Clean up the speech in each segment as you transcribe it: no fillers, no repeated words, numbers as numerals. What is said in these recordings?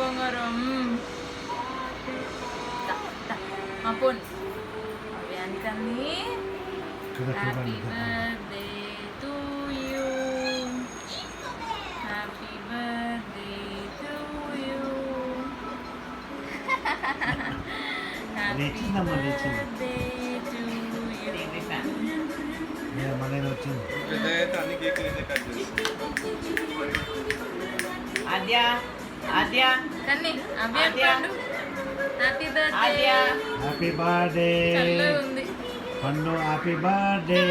బంగారం. మా ఫోన్ అవ్యానికన్నీ happy birthday to you, happy birthday to you, happy birthday to you. Aadya Aadya కన్నీ Avyan happy birthday. Happy birthday ఉంది పండు. Happy birthday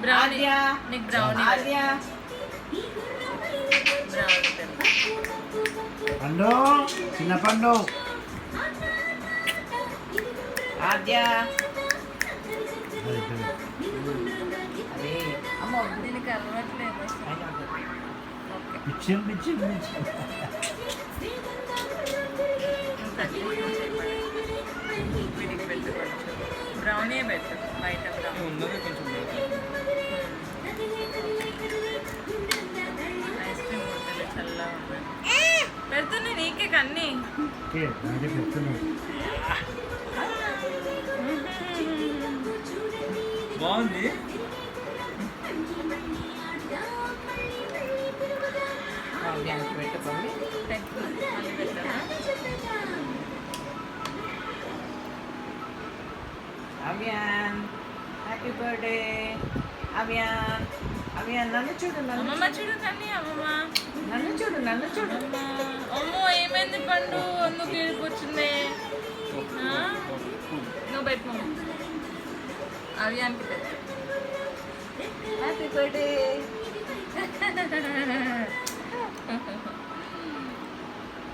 brownie. ఆద్యా నీకు బ్రౌనీ ఆద్యా బ్రౌనీ పండు, చిన్న పండు. ఆద్యా అరే అమ్మ దీనికి అలవాట్లేదు. ఓకే పిచ్చి పిచ్చి పిచ్చి. వీటికి పెట్టు కొంచెం బ్రౌనీ పెట్టు, బయట బ్రౌనీ ఐస్ క్రీమ్ ముద్దలు చల్లగా ఉన్నాయి. పెడుతున్నా నీకే కన్నీ. ఓకే, నాకే చెప్తున్నాను. బాగుంది. ఆద్యానికి పెట్టుకోండి. పెట్టు మళ్ళీ పెట్టాలా? Avyan happy birthday. అవ్యాన్ అవ్యాన్ నన్ను చూడు, నన్ను అమ్మమ్మ చూడు కన్నీ, అమ్మమ్మ నన్ను చూడు, నన్ను చూడు. అమ్మో ఏమైంది పండు, ఎందుకు ఏడిపోతుంది? నువ్వు పెట్టు మమ్మ, అవ్యానికి పెట్టు. Happy birthday.